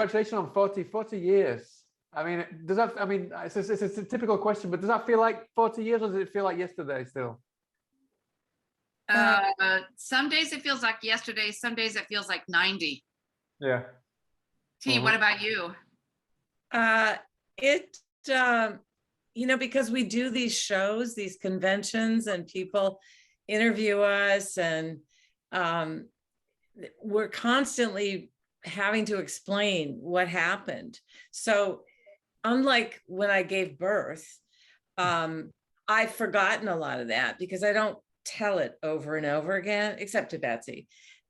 Congratulations on 40 years. I mean, does that, I mean, it's a typical question, but does that feel like 40 years or does it feel like yesterday still? Some days it feels like yesterday. Some days it feels like 90. Yeah. T, what about you? Because we do these shows, these conventions, and people interview us, and we're constantly having to explain what happened. So unlike when I gave birth, I've forgotten a lot of that because I don't tell it over and over again, except to Betsy.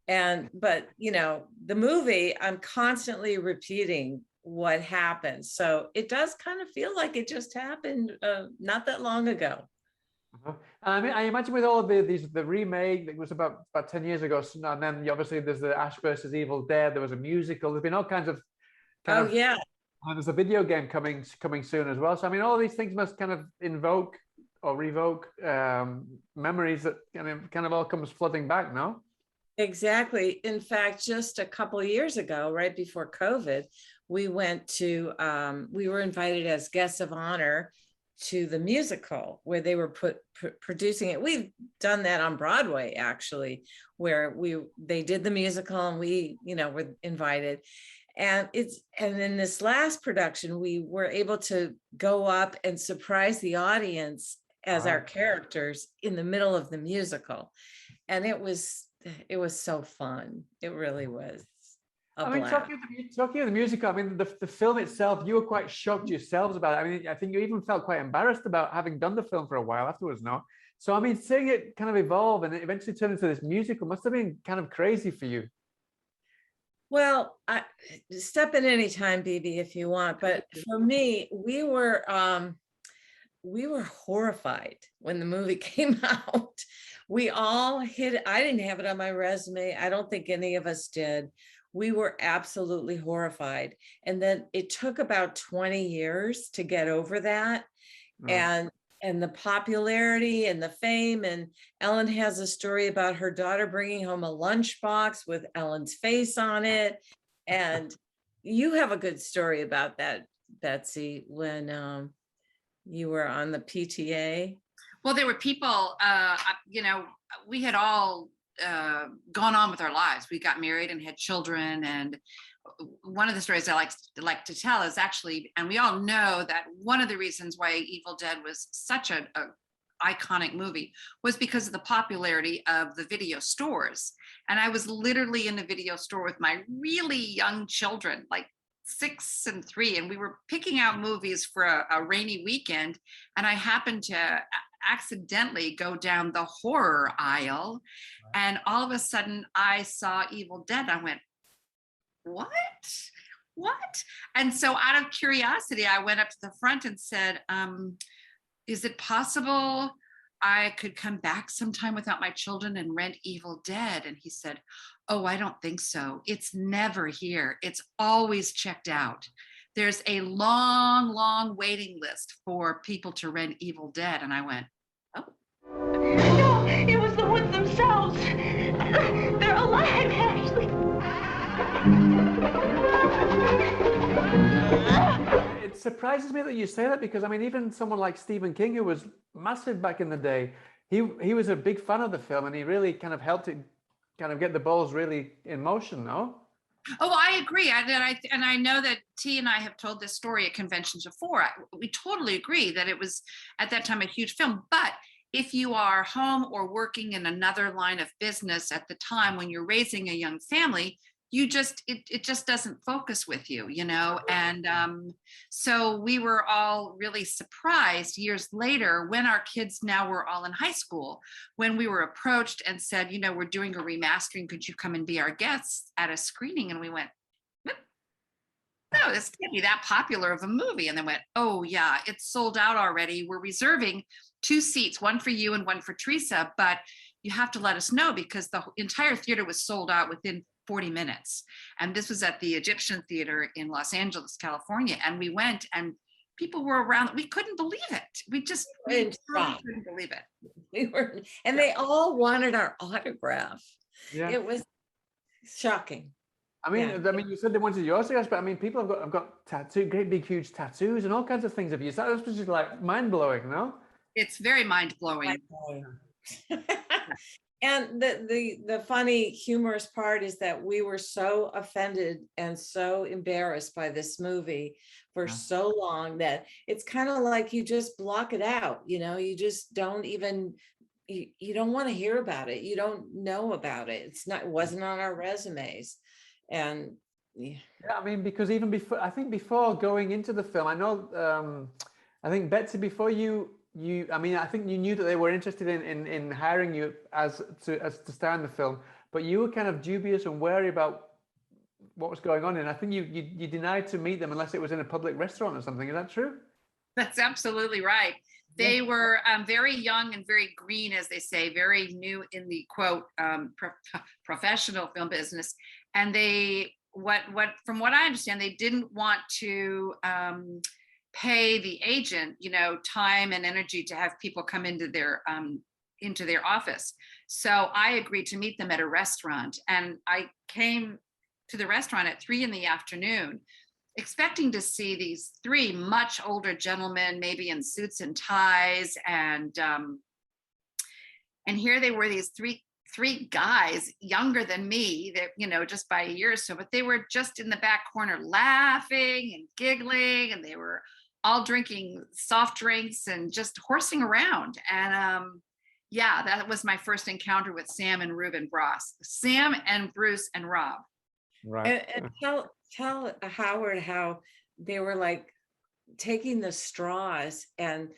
But the movie, I'm constantly repeating what happened. So it does kind of feel like it just happened not that long ago. I mean, I imagine with all of the remake that was about 10 years ago, and then obviously there's the Ash versus Evil Dead. There was a musical. There's been all kinds of. Yeah. And there's a video game coming soon as well. So I mean, all of these things must kind of invoke or revoke memories that kind of all comes flooding back, no? Exactly. In fact, just a couple of years ago, right before COVID, we went to we were invited as guests of honor to the musical where they were producing it. We've done that on Broadway, actually, where they did the musical and we were invited. And in this last production, we were able to go up and surprise the audience as our characters in the middle of the musical. And it was so fun. It really was. I mean, talking of the musical, I mean, the film itself, you were quite shocked yourselves about it. I mean, I think you even felt quite embarrassed about having done the film for a while afterwards, no? So, I mean, seeing it kind of evolve and it eventually turn into this musical must have been kind of crazy for you. Well, step in anytime, BB, if you want. But for me, we were horrified when the movie came out. We all hid it. I didn't have it on my resume. I don't think any of us did. We were absolutely horrified. And then it took about 20 years to get over that. And the popularity and the fame. And Ellen has a story about her daughter bringing home a lunchbox with Ellen's face on it. And you have a good story about that, Betsy, when you were on the PTA. Well, there were people, we had all gone on with our lives. We got married and had children. And one of the stories I like to tell is actually, and we all know that one of the reasons why Evil Dead was such a iconic movie was because of the popularity of the video stores. And I was literally in the video store with my really young children, like 6 and 3, and we were picking out movies for a rainy weekend. And I happened to accidentally go down the horror aisle, and all of a sudden I saw Evil Dead. I went, what? And so out of curiosity, I went up to the front and said, is it possible I could come back sometime without my children and rent Evil Dead? And he said, oh, I don't think so. It's never here. It's always checked out. There's a long, long waiting list for people to rent Evil Dead. And I went, oh. No, it was the woods themselves. They're alive, actually. It surprises me that you say that because, I mean, even someone like Stephen King, who was massive back in the day, he was a big fan of the film and he really kind of helped it kind of get the balls really in motion, no? Oh, I agree. And I know that T and I have told this story at conventions before. We totally agree that it was at that time a huge film. But if you are home or working in another line of business at the time when you're raising a young family, it just doesn't focus with you, and so we were all really surprised years later when our kids now were all in high school, when we were approached and said, we're doing a remastering, could you come and be our guests at a screening? And we went, no, oh, this can't be that popular of a movie. And then went, oh yeah, it's sold out already. We're reserving 2 seats, one for you and one for Teresa, but you have to let us know because the entire theater was sold out within 40 minutes. And this was at the Egyptian Theater in Los Angeles, California. And we went and people were around. We couldn't believe it. We really couldn't believe it. We were, and they all wanted our autograph. Yeah. It was shocking. I mean, you said they wanted your autographs, but I mean, people have got great big huge tattoos and all kinds of things of you. So that's just like mind blowing, no? It's very mind blowing. And the funny, humorous part is that we were so offended and so embarrassed by this movie for so long that it's kind of like you just block it out. You just don't even, you don't want to hear about it. You don't know about it. It wasn't on our resumes. And yeah, I mean, because even before going into the film, I know, I think Betsy, before I mean, I think you knew that they were interested in hiring you as to star in the film, but you were kind of dubious and wary about what was going on. And I think you denied to meet them unless it was in a public restaurant or something. Is that true? That's absolutely right. They were very young and very green, as they say, very new in the quote professional film business. And from what I understand, they didn't want to pay the agent, time and energy to have people come into their office. So I agreed to meet them at a restaurant, and I came to the restaurant at 3 p.m, expecting to see these 3 much older gentlemen, maybe in suits and ties, and here they were, these three guys younger than me, that just by a year or so, but they were just in the back corner laughing and giggling, and they were all drinking soft drinks and just horsing around. And that was my first encounter with Sam and Reuben Bross. Sam and Bruce and Rob. Right. And tell Howard how they were like taking the straws and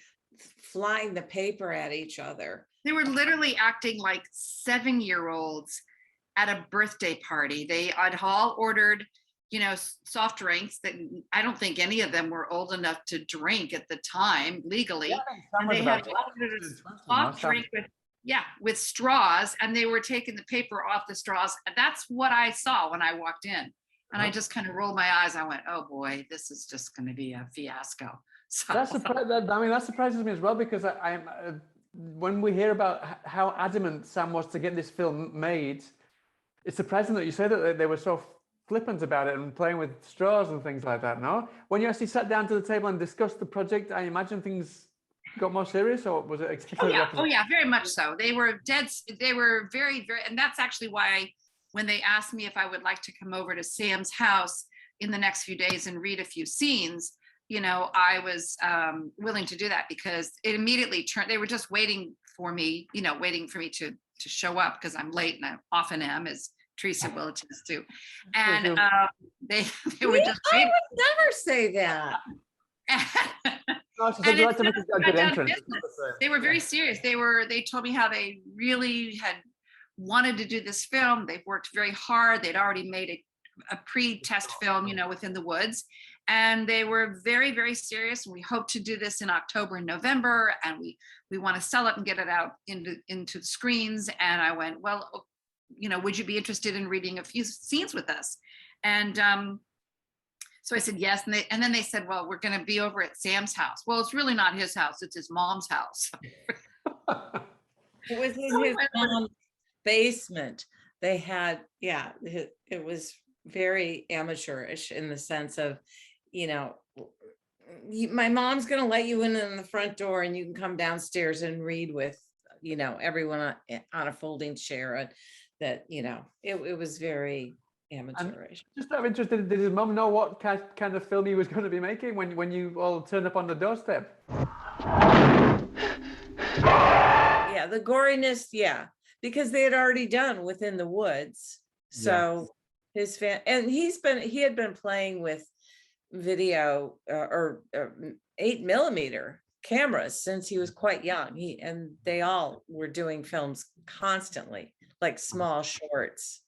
flying the paper at each other. They were literally acting like 7-year-olds at a birthday party. They had all ordered, soft drinks that I don't think any of them were old enough to drink at the time legally. And they had ordered a soft drink with straws, and they were taking the paper off the straws. And that's what I saw when I walked in. And I just kind of rolled my eyes. I went, oh boy, this is just going to be a fiasco. So that surprises me as well, because when we hear about how adamant Sam was to get this film made, it's surprising that you say that they were so flippant about it and playing with straws and things like that. No, when you actually sat down to the table and discussed the project, I imagine things got more serious, or was it exactly the opposite? Oh yeah, very much so. They were very, very, and that's actually why when they asked me if I would like to come over to Sam's house in the next few days and read a few scenes, I was willing to do that, because it immediately turned, they were just waiting for me to show up, because I'm late, and I often am, as Teresa will attest to. And they were just waiting. I would never say that. They were very serious. They told me how they really had wanted to do this film. They've worked very hard. They'd already made a pre-test film, Within the Woods. And they were very, very serious. And we hope to do this in October and November. And we want to sell it and get it out into the screens. And I went, well, would you be interested in reading a few scenes with us? And so I said yes. And then they said, well, we're going to be over at Sam's house. Well, it's really not his house. It's his mom's house. It was in his mom's basement. They had, it was very amateurish in the sense of, my mom's going to let you in the front door, and you can come downstairs and read with, everyone on a folding chair. And that, it was very amateurish. And just out of interest, did his mom know what kind of film he was going to be making when you all turned up on the doorstep? Yeah, the goriness, because they had already done Within the Woods. So his fan, and he had been playing with video or 8mm cameras since he was quite young. And they all were doing films constantly, like small shorts.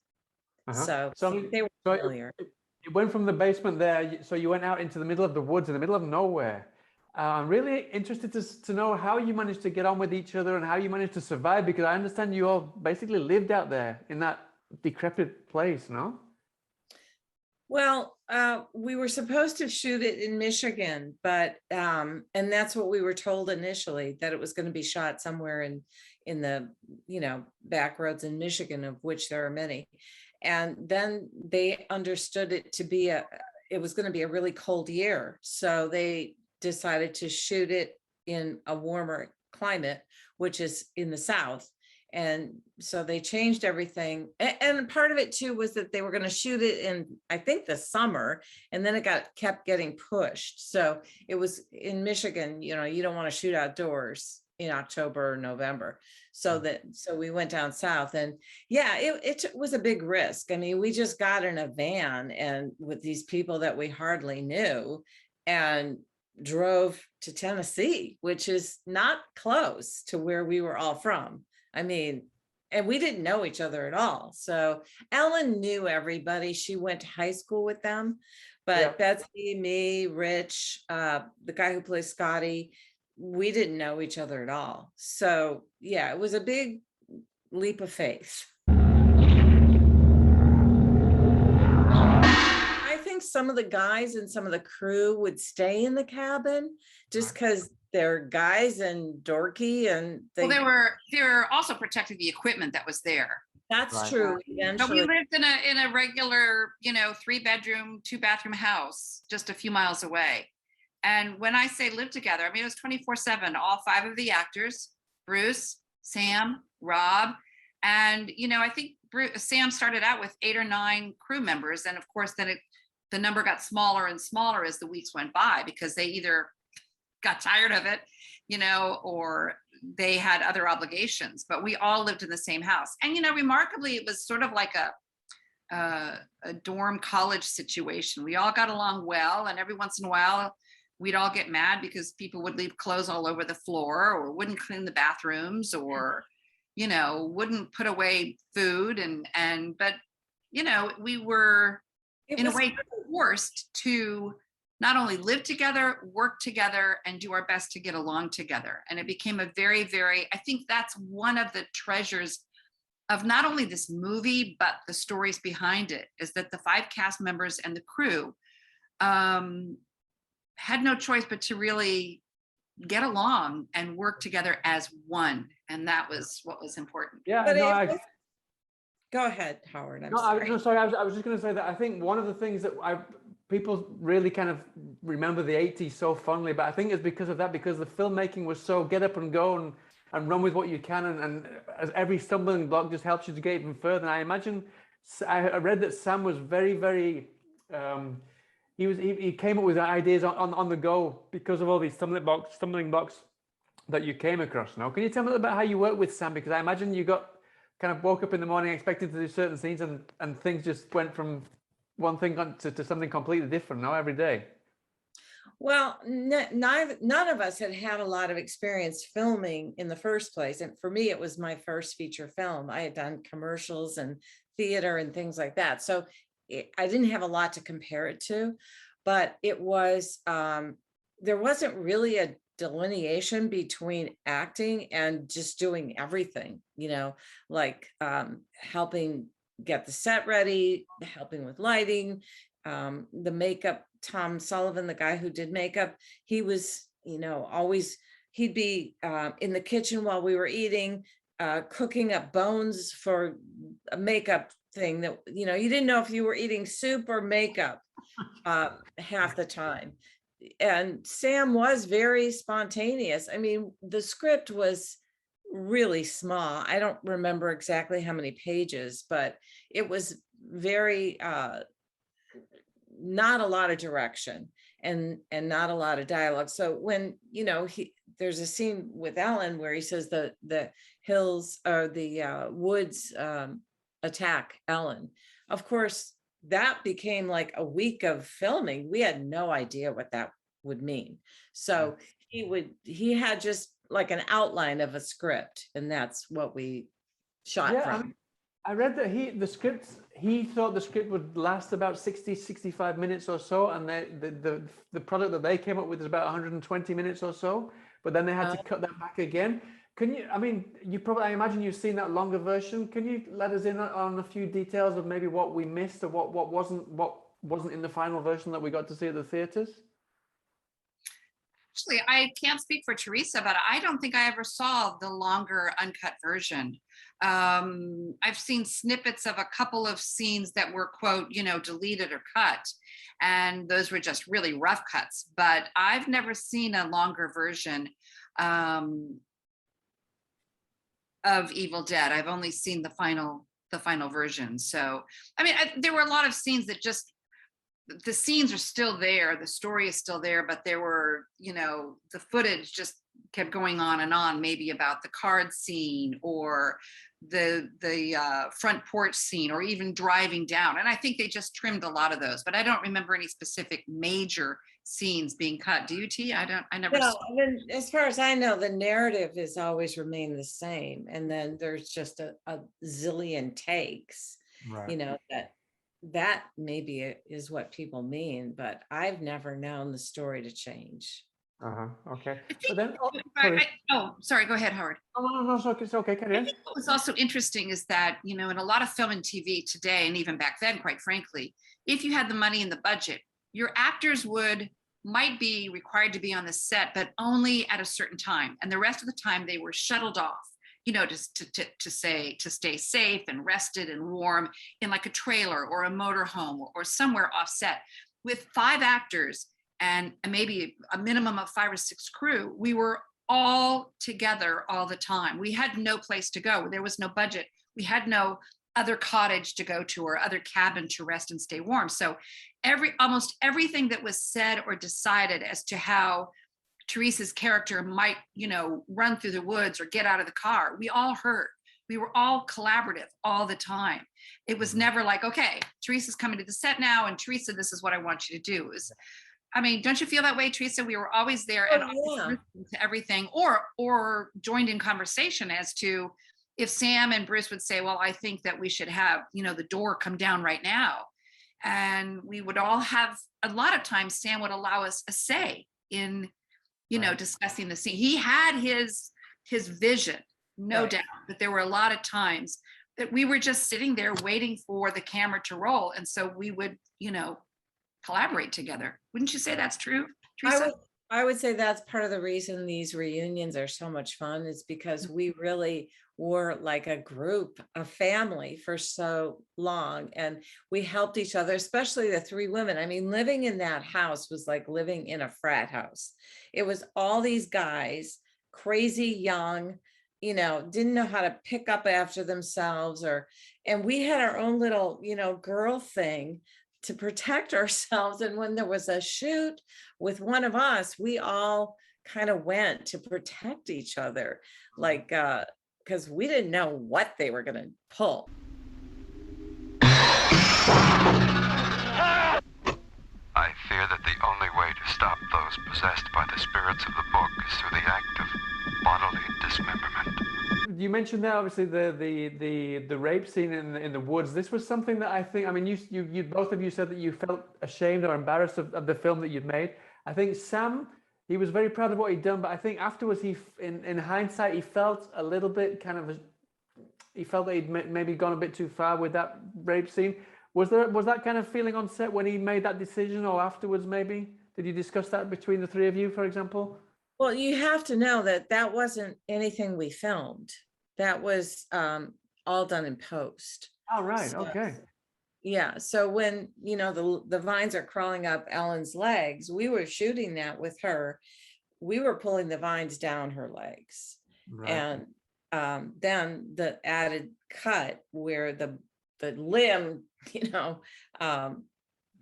So they were familiar. it went from the basement there, so you went out into the middle of the woods in the middle of nowhere. I'm really interested to know how you managed to get on with each other and how you managed to survive, because I understand you all basically lived out there in that decrepit place, no? Well, we were supposed to shoot it in Michigan, but and that's what we were told initially, that it was going to be shot somewhere in the back roads in Michigan, of which there are many. And then they understood it to be it was going to be a really cold year, so they decided to shoot it in a warmer climate, which is in the South. And so they changed everything. And part of it too was that they were going to shoot it in, I think, the summer, and then it kept getting pushed. So it was in Michigan, you don't want to shoot outdoors in October or November. So we went down south, and yeah, it was a big risk. I mean, we just got in a van and with these people that we hardly knew, and drove to Tennessee, which is not close to where we were all from. I mean, and we didn't know each other at all. So Ellen knew everybody. She went to high school with them, but Betsy, me, Rich, the guy who plays Scotty, we didn't know each other at all. So yeah, it was a big leap of faith. I think some of the guys and some of the crew would stay in the cabin just because they're guys and dorky, and they were also protecting the equipment that was there. That's true. But we lived in a regular 3-bedroom, 2-bathroom house just a few miles away. And when I say live together, I mean, it was 24/7, all 5 of the actors, Bruce, Sam, Rob. And, I think Sam started out with 8 or 9 crew members. And of course, then the number got smaller and smaller as the weeks went by, because they either got tired of it, or they had other obligations. But we all lived in the same house. And, remarkably, it was sort of like a dorm college situation. We all got along well. And every once in a while, we'd all get mad because people would leave clothes all over the floor, or wouldn't clean the bathrooms, or, wouldn't put away food. But, we were in a way forced to not only live together, work together, and do our best to get along together. And it became a very, very, I think that's one of the treasures of not only this movie, but the stories behind it, is that the 5 cast members and the crew had no choice but to really get along and work together as one. And that was what was important. Yeah, go ahead, Howard. I was just going to say that I think one of the things that people really kind of remember the 80s so fondly, but I think it's because of that, because the filmmaking was so get up and go and run with what you can, and as every stumbling block just helps you to get even further. And I imagine, I read that Sam was very, very, he came up with ideas on the go because of all these stumbling blocks that you came across. Now, can you tell me a little bit how you work with Sam? Because I imagine you kind of woke up in the morning expecting to do certain scenes, and things just went from one thing to something completely different now every day. Well, none of us had a lot of experience filming in the first place. And for me, it was my first feature film. I had done commercials and theater and things like that. So I didn't have a lot to compare it to, but it was, there wasn't really a delineation between acting and just doing everything, like helping get the set ready, helping with lighting, the makeup. Tom Sullivan, the guy who did makeup, he was, always, he'd be in the kitchen while we were eating, cooking up bones for a makeup thing that, you didn't know if you were eating soup or makeup half the time. And Sam was very spontaneous. I mean, the script was really small. I don't remember exactly how many pages, but it was very, not a lot of direction and not a lot of dialogue. So when, there's a scene with Ellen where he says the hills or the woods attack Ellen. Of course, that became like a week of filming. We had no idea what that would mean. So he had just like an outline of a script, and that's what we shot from. I read that the script he thought the script would last about 60, 65 minutes or so, and the product that they came up with is about 120 minutes or so, but then they had to cut that back again. Can you, I mean, I imagine you've seen that longer version. Can you let us in on a few details of maybe what we missed or what wasn't in the final version that we got to see at the theaters? Actually, I can't speak for Theresa, but I don't think I ever saw the longer uncut version. I've seen snippets of a couple of scenes that were, quote, deleted or cut, and those were just really rough cuts. But I've never seen a longer version of Evil Dead. I've only seen the final version. So, I mean, there were a lot of scenes that just, the scenes are still there, the story is still there, but there were, the footage just kept going on and on, maybe about the card scene or the front porch scene, or even driving down. And I think they just trimmed a lot of those, but I don't remember any specific major scenes being cut. Do you, T? I never No, saw. I mean, as far as I know, the narrative has always remained the same. And then there's just a zillion takes, Right. that maybe is what people mean, but I've never known the story to change. Okay. I But then, think, sorry, go ahead, Howard. Oh, no, it's okay. Carry I on. think what was also interesting is that, in a lot of film and TV today, and even back then, quite frankly, if you had the money and the budget, your actors might be required to be on the set, but only at a certain time. And the rest of the time they were shuttled off, to stay safe and rested and warm in like a trailer or a motorhome or somewhere offset. With 5 actors and maybe a minimum of 5 or 6 crew, we were all together all the time. We had no place to go. There was no budget. We had no other cottage to go to or other cabin to rest and stay warm. So almost everything that was said or decided as to how Theresa's character might, run through the woods or get out of the car, we all heard. We were all collaborative all the time. It was never like, okay, Theresa's coming to the set now, and Theresa, this is what I want you to do. Don't you feel that way, Theresa? We were always there and always listening to everything, or joined in conversation as to if Sam and Bruce would say, well, I think that we should have, the door come down right now. And we would all have, a lot of times Sam would allow us a say in, discussing the scene. He had his vision, no doubt, but there were a lot of times that we were just sitting there waiting for the camera to roll. And so we would, collaborate together. Wouldn't you say that's true, Theresa? I would say that's part of the reason these reunions are so much fun, is because we really were like a group, a family for so long, and we helped each other, especially the 3 women. I mean, living in that house was like living in a frat house. It was all these guys, crazy young, didn't know how to pick up after themselves, and we had our own little, girl thing to protect ourselves. And when there was a shoot with one of us, we all kind of went to protect each other, like, because we didn't know what they were going to pull. I fear that the only way to stop those possessed by the spirits of the book is through the act of bodily dismemberment. You mentioned there obviously the rape scene in the woods. This was something that I think, I mean, you both of you said that you felt ashamed or embarrassed of the film that you'd made. I think Sam, he was very proud of what he'd done, but I think afterwards in hindsight, he felt a little bit he felt that he'd maybe gone a bit too far with that rape scene. Was that kind of feeling on set when he made that decision, or afterwards maybe? Did you discuss that between the 3 of you, for example? Well, you have to know that wasn't anything we filmed. That was all done in post. Oh, right. Okay. Yeah. So when, the vines are crawling up Ellen's legs, we were shooting that with her. We were pulling the vines down her legs. Right. And then the added cut where the limb,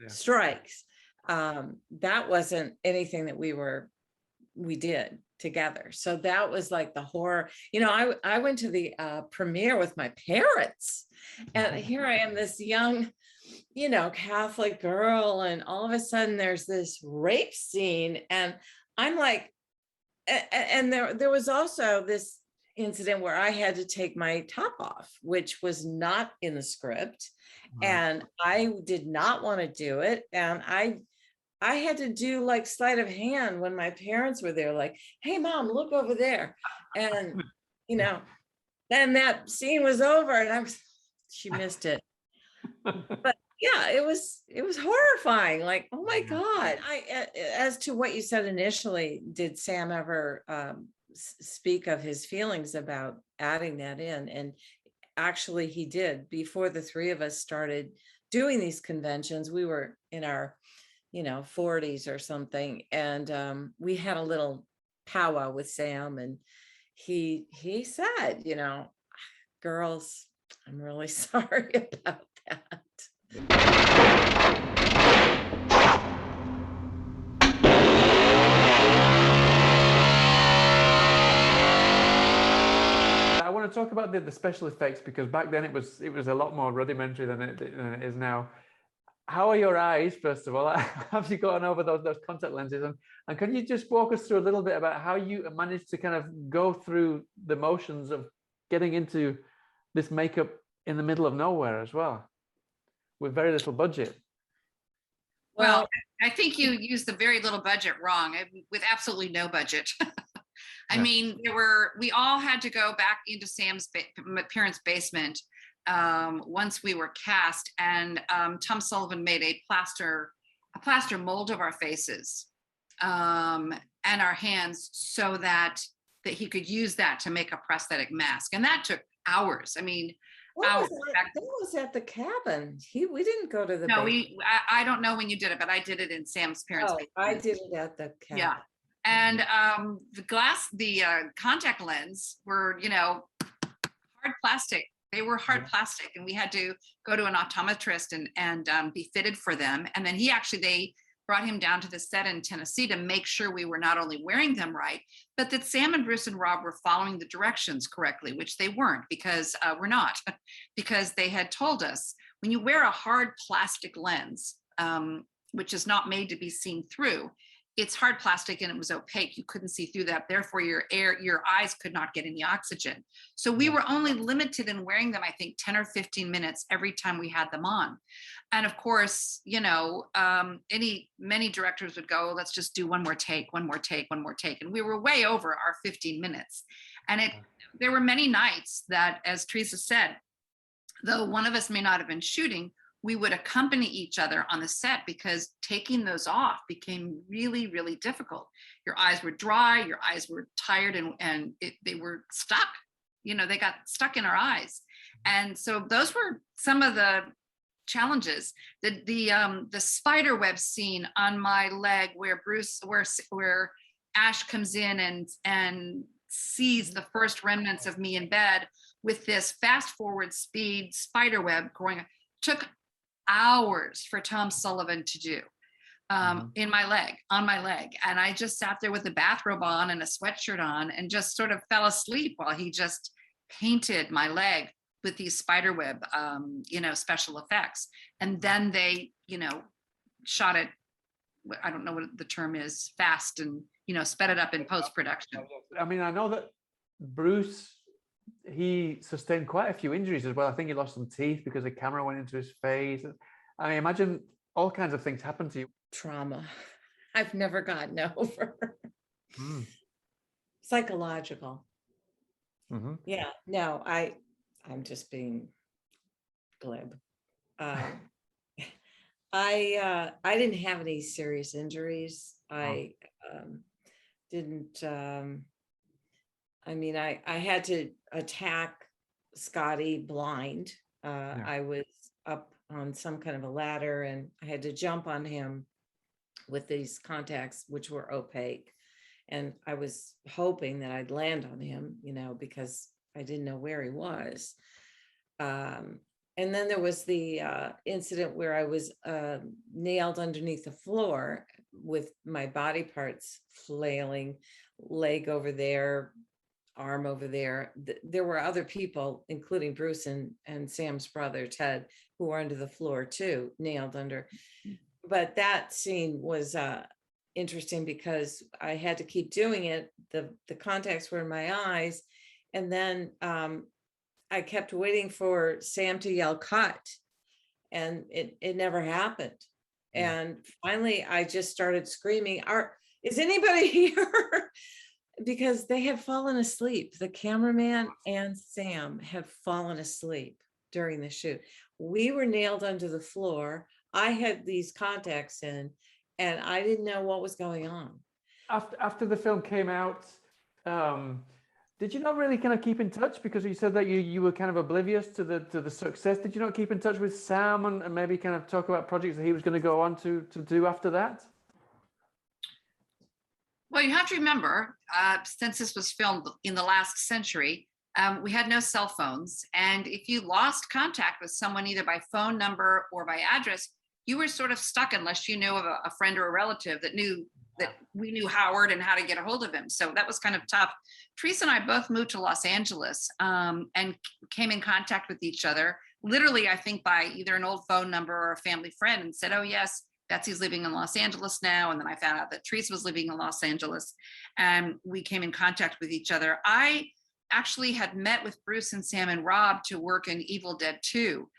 strikes. That wasn't anything that we did together. So that was like the horror. I went to the premiere with my parents, and here I am, this young, Catholic girl, and all of a sudden there's this rape scene, and I'm like, and there was also this incident where I had to take my top off, which was not in the script. And I did not want to do it. And I had to do like sleight of hand when my parents were there, like, hey, Mom, look over there. And, then that scene was over and she missed it. But yeah, it was horrifying. Like, oh my God. As to what you said initially, did Sam ever speak of his feelings about adding that in? And actually he did. Before the three of us started doing these conventions, we were in our 40s or something, and we had a little powwow with Sam, and he said, girls, I'm really sorry about that. I want to talk about the special effects, because back then it was a lot more rudimentary than it is now. How are your eyes, first of all? Have you gotten over those contact lenses? And can you just walk us through a little bit about how you managed to kind of go through the motions of getting into this makeup in the middle of nowhere as well, with very little budget? Well, I think you used the very little budget wrong, with absolutely no budget. I mean, we all had to go back into Sam's parents' basement once we were cast, and Tom Sullivan made a plaster mold of our faces and our hands, so that he could use that to make a prosthetic mask, and that took hours. I mean, hours. That was at the cabin. We didn't go to the basement. I don't know when you did it, but I did it in Sam's parents' basement. I did it at the cabin. Yeah. And the contact lens were, hard plastic. They were hard plastic, and we had to go to an optometrist and be fitted for them. And then they brought him down to the set in Tennessee to make sure we were not only wearing them right, but that Sam and Bruce and Rob were following the directions correctly, which they weren't, because we're not, because they had told us, when you wear a hard plastic lens, which is not made to be seen through, it's hard plastic and it was opaque. You couldn't see through that. Therefore, your eyes could not get any oxygen. So we were only limited in wearing them, I think, 10 or 15 minutes every time we had them on. And of course, many directors would go, let's just do one more take. And we were way over our 15 minutes. And there were many nights that, as Theresa said, though one of us may not have been shooting, we would accompany each other on the set, because taking those off became really, really difficult. Your eyes were dry, your eyes were tired, and they were stuck. They got stuck in our eyes. And so those were some of the challenges. The spider web scene on my leg, where Ash comes in and sees the first remnants of me in bed with this fast forward speed spider web going, took hours for Tom Sullivan to do on my leg. And I just sat there with a bathrobe on and a sweatshirt on and just sort of fell asleep while he just painted my leg with these spider web, special effects. And then they, shot it, I don't know what the term is, fast, and, sped it up in post-production. I mean, I know that Bruce, he sustained quite a few injuries as well. I think he lost some teeth because the camera went into his face. I imagine all kinds of things happened to you. Trauma I've never gotten over. Psychological. Yeah, no, I'm just being glib. I didn't have any serious injuries. I didn't. I had to attack Scotty blind. I was up on some kind of a ladder, and I had to jump on him with these contacts, which were opaque. And I was hoping that I'd land on him, because I didn't know where he was. And then there was the incident where I was nailed underneath the floor with my body parts flailing, leg over there, arm over there. There were other people, including Bruce and Sam's brother, Ted, who were under the floor too, nailed under. But that scene was interesting because I had to keep doing it. The contacts were in my eyes, And then I kept waiting for Sam to yell cut, and it never happened. And finally I just started screaming, is anybody here? Because they had fallen asleep. The cameraman and Sam had fallen asleep during the shoot. We were nailed onto the floor. I had these contacts in, and I didn't know what was going on. After the film came out, did you not really kind of keep in touch? Because you said that you were kind of oblivious to the success. Did you not keep in touch with Sam and maybe kind of talk about projects that he was going to go on to do after that? Well, you have to remember, since this was filmed in the last century, we had no cell phones. And if you lost contact with someone, either by phone number or by address, you were sort of stuck unless you knew of a friend or a relative that we knew Howard and how to get a hold of him. So that was kind of tough. Teresa and I both moved to Los Angeles and came in contact with each other, literally, I think, by either an old phone number or a family friend, and said, oh, yes, Betsy's living in Los Angeles now. And then I found out that Teresa was living in Los Angeles, and we came in contact with each other. I actually had met with Bruce and Sam and Rob to work in Evil Dead 2.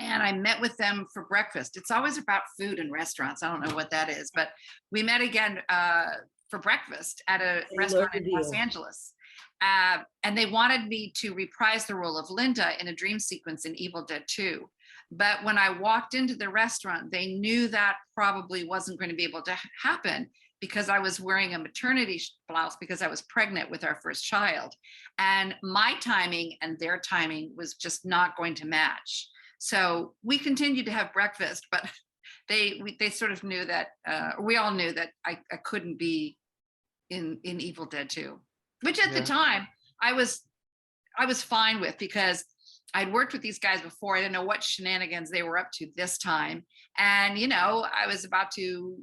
And I met with them for breakfast. It's always about food and restaurants. I don't know what that is, but we met again for breakfast at a restaurant in Los Angeles. And they wanted me to reprise the role of Linda in a dream sequence in Evil Dead 2. But when I walked into the restaurant, they knew that probably wasn't going to be able to happen because I was wearing a maternity blouse because I was pregnant with our first child. And my timing and their timing was just not going to match. So we continued to have breakfast, but they sort of knew that, we all knew that I couldn't be in Evil Dead 2, which at the time I was fine with, because I'd worked with these guys before. I didn't know what shenanigans they were up to this time. And, I was about to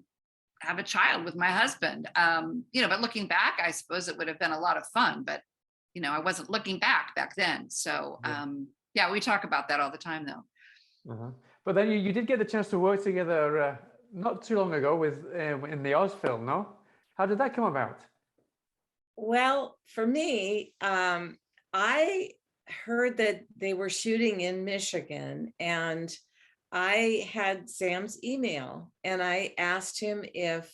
have a child with my husband, but looking back, I suppose it would have been a lot of fun, but, I wasn't looking back then. So, we talk about that all the time, though. But then you did get the chance to work together not too long ago in the Oz film, no? How did that come about? Well, for me, I heard that they were shooting in Michigan, and I had Sam's email, and I asked him if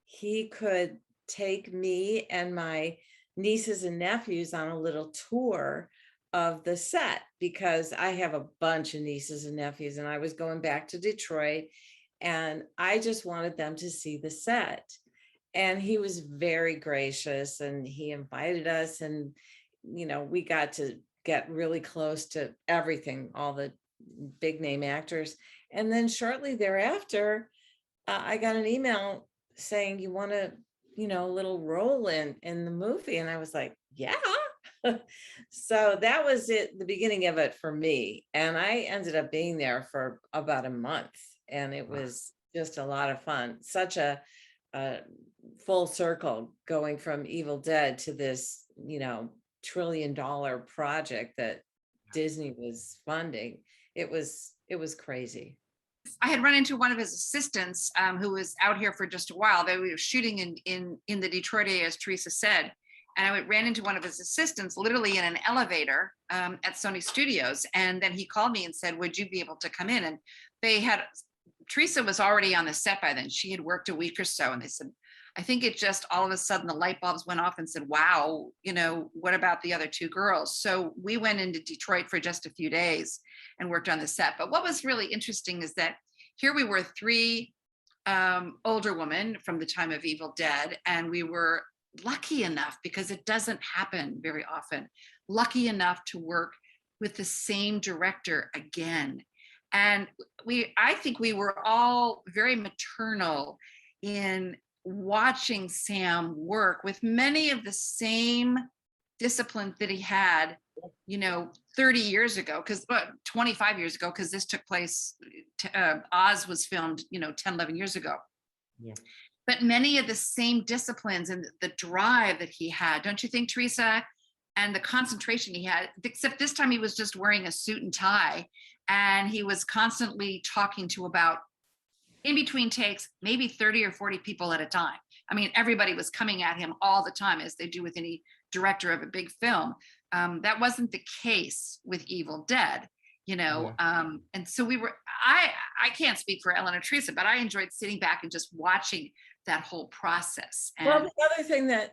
he could take me and my nieces and nephews on a little tour of the set, because I have a bunch of nieces and nephews, and I was going back to Detroit, and I just wanted them to see the set. And he was very gracious, and he invited us, and we got to get really close to everything, all the big name actors. And then shortly thereafter, I got an email saying, you want a little role in the movie? And I was like, yeah. So that was it, the beginning of it for me. And I ended up being there for about a month, and it was just a lot of fun. Such a full circle, going from Evil Dead to this, $1 trillion project that Disney was funding. It was crazy. I had run into one of his assistants who was out here for just a while. They were shooting in the Detroit area, as Teresa said. And I ran into one of his assistants literally in an elevator at Sony Studios. And then he called me and said, would you be able to come in? And Teresa was already on the set by then. She had worked a week or so. And they said, I think it just all of a sudden the light bulbs went off and said, wow, what about the other two girls? So we went into Detroit for just a few days and worked on the set. But what was really interesting is that here we were, three older women from the time of Evil Dead, and we were lucky enough, because it doesn't happen very often, lucky enough to work with the same director again. And I think we were all very maternal in watching Sam work with many of the same disciplines that he had, 30 years ago, 25 years ago, because this took place, Oz was filmed, 10, 11 years ago. Yeah. But many of the same disciplines and the drive that he had, don't you think, Teresa? And the concentration he had, except this time he was just wearing a suit and tie, and he was constantly talking to about, in between takes, maybe 30 or 40 people at a time. I mean, everybody was coming at him all the time, as they do with any director of a big film. That wasn't the case with Evil Dead, you know. And so I can't speak for Ellen or Teresa, but I enjoyed sitting back and just watching that whole process. And well, the other thing that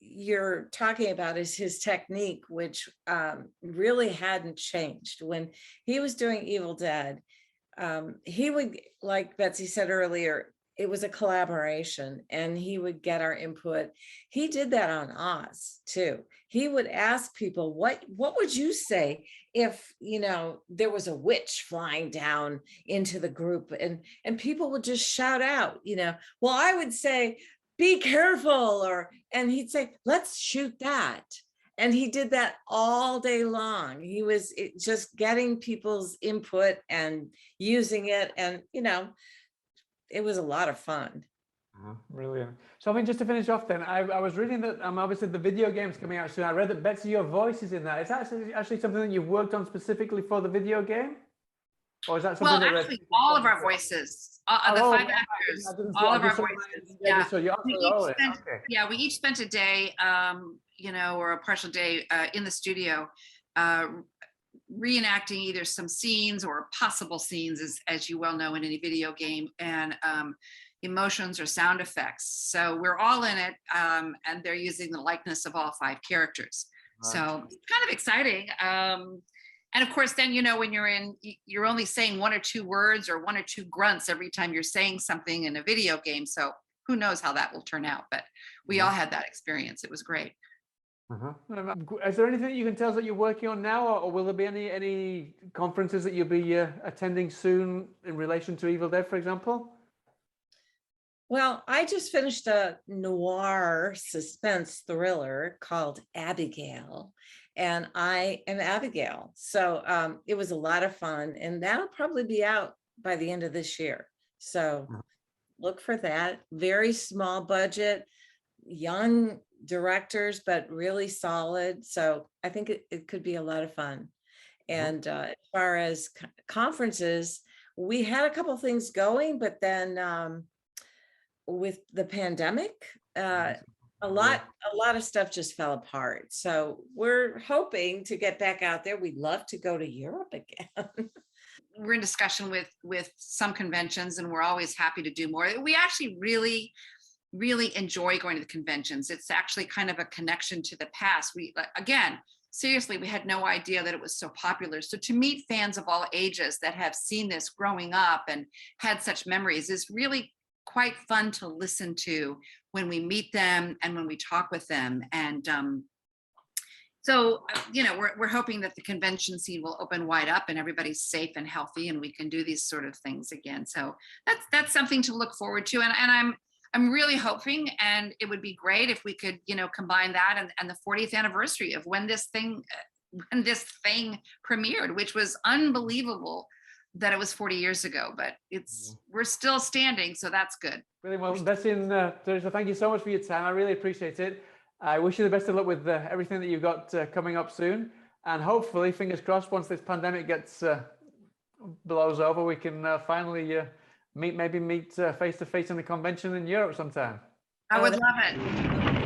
you're talking about is his technique, which really hadn't changed. When he was doing Evil Dead, he would, like Betsy said earlier, it was a collaboration and he would get our input. He did that on Oz too. He would ask people, what would you say if, you know, there was a witch flying down into the group, and people would just shout out, you know, well, I would say, be careful, and he'd say, let's shoot that. And he did that all day long. He was just getting people's input and using it. And, you know, it was a lot of fun. Brilliant. So I mean, just to finish off then, I was reading that obviously the video game's coming out soon. I read that Betsy, your voice is in that. Is that actually something that you've worked on specifically for the video game? Or is that something well, actually, all of our voices, the 5 actors, all of our voices. Yeah. We each spent a day, you know, or a partial day in the studio, reenacting either some scenes or possible scenes, as you well know in any video game, and emotions or sound effects. So we're all in it, and they're using the likeness of all 5 characters. Right. So it's kind of exciting. And of course, then, you know, when you're only saying 1 or 2 words or 1 or 2 grunts every time you're saying something in a video game. So who knows how that will turn out, but we all had that experience. It was great. Is there anything that you can tell us that you're working on now, or will there be any conferences that you'll be attending soon in relation to Evil Dead, for example? Well, I just finished a noir suspense thriller called Abigail, and I am Abigail. So it was a lot of fun, and that'll probably be out by the end of this year. So look for that. Very small budget, young directors, but really solid. So I think it could be a lot of fun. And as far as conferences, we had a couple things going, but then with the pandemic, a lot of stuff just fell apart. So we're hoping to get back out there. We'd love to go to Europe again. We're in discussion with some conventions, and we're always happy to do more. We actually really enjoy going to the conventions. It's actually kind of a connection to the past. Again, seriously, we had no idea that it was so popular. So to meet fans of all ages that have seen this growing up and had such memories is really quite fun to listen to when we meet them and when we talk with them. And so, you know, we're hoping that the convention scene will open wide up and everybody's safe and healthy and we can do these sort of things again. So that's something to look forward to. And I'm really hoping, and it would be great if we could, you know, combine that and the 40th anniversary of when this thing premiered, which was unbelievable that it was 40 years ago, but we're still standing, so that's good. Really well, Betsy and Teresa, thank you so much for your time. I really appreciate it. I wish you the best of luck with everything that you've got coming up soon, and hopefully, fingers crossed, once this pandemic blows over, we can finally meet face to face in the convention in Europe sometime. I would love it.